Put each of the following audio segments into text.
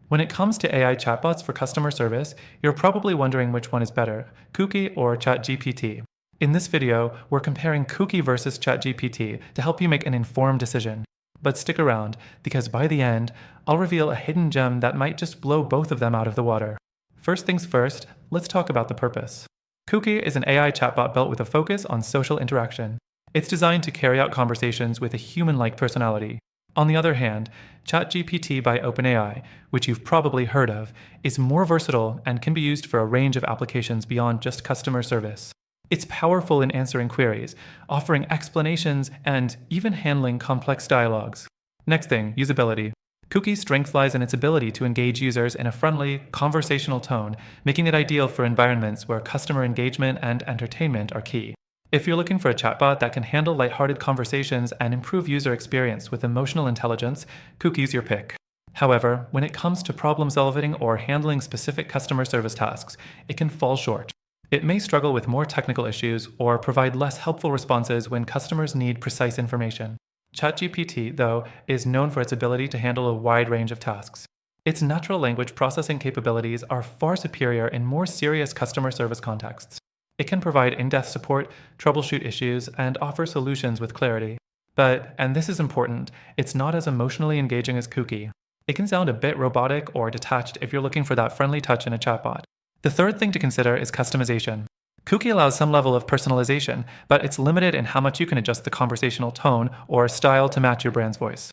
When it comes to AI chatbots for customer service, you're probably wondering which one is better, Kuki or ChatGPT. In this video, we're comparing Kuki versus ChatGPT to help you make an informed decision. But stick around, because by the end, I'll reveal a hidden gem that might just blow both of them out of the water. First things first, let's talk about the purpose. Kuki is an AI chatbot built with a focus on social interaction. It's designed to carry out conversations with a human-like personality. On the other hand, ChatGPT by OpenAI, which you've probably heard of, is more versatile and can be used for a range of applications beyond just customer service. It's powerful in answering queries, offering explanations, and even handling complex dialogues. Next thing, usability. Kuki's strength lies in its ability to engage users in a friendly, conversational tone, making it ideal for environments where customer engagement and entertainment are key. If you're looking for a chatbot that can handle lighthearted conversations and improve user experience with emotional intelligence, Kuki's your pick. However, when it comes to problem solving or handling specific customer service tasks, it can fall short. It may struggle with more technical issues or provide less helpful responses when customers need precise information. ChatGPT, though, is known for its ability to handle a wide range of tasks. Its natural language processing capabilities are far superior in more serious customer service contexts. It can provide in-depth support, troubleshoot issues, and offer solutions with clarity. But, and this is important, it's not as emotionally engaging as Kuki. It can sound a bit robotic or detached if you're looking for that friendly touch in a chatbot. The third thing to consider is customization. Kuki allows some level of personalization, but it's limited in how much you can adjust the conversational tone or style to match your brand's voice.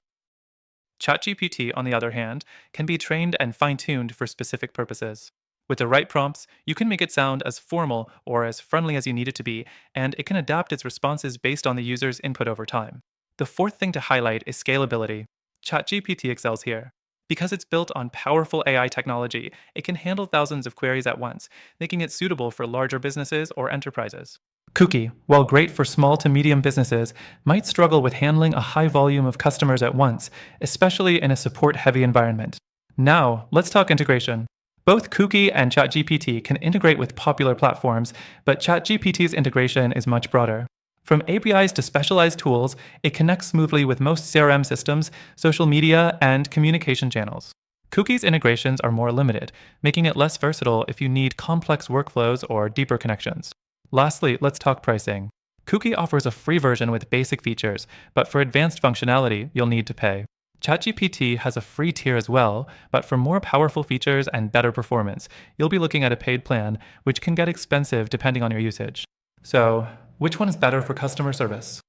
ChatGPT, on the other hand, can be trained and fine-tuned for specific purposes. With the right prompts, you can make it sound as formal or as friendly as you need it to be, and it can adapt its responses based on the user's input over time. The fourth thing to highlight is scalability. ChatGPT excels here. Because it's built on powerful AI technology, it can handle thousands of queries at once, making it suitable for larger businesses or enterprises. Kuki, while great for small to medium businesses, might struggle with handling a high volume of customers at once, especially in a support-heavy environment. Now, let's talk integration. Both Kuki and ChatGPT can integrate with popular platforms, but ChatGPT's integration is much broader. From APIs to specialized tools, it connects smoothly with most CRM systems, social media, and communication channels. Kuki's integrations are more limited, making it less versatile if you need complex workflows or deeper connections. Lastly, let's talk pricing. Kuki offers a free version with basic features, but for advanced functionality, you'll need to pay. ChatGPT has a free tier as well, but for more powerful features and better performance, you'll be looking at a paid plan, which can get expensive depending on your usage. So, which one is better for customer service?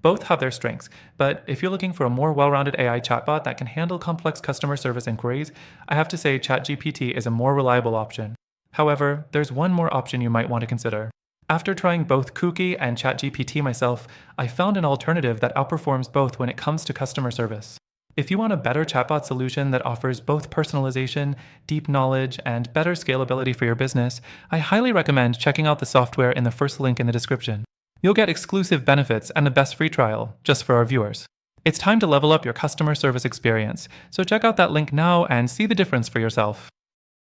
Both have their strengths, but if you're looking for a more well-rounded AI chatbot that can handle complex customer service inquiries, I have to say ChatGPT is a more reliable option. However, there's one more option you might want to consider. After trying both Kuki and ChatGPT myself, I found an alternative that outperforms both when it comes to customer service. If you want a better chatbot solution that offers both personalization, deep knowledge, and better scalability for your business, I highly recommend checking out the software in the first link in the description. You'll get exclusive benefits and the best free trial, just for our viewers. It's time to level up your customer service experience, so check out that link now and see the difference for yourself.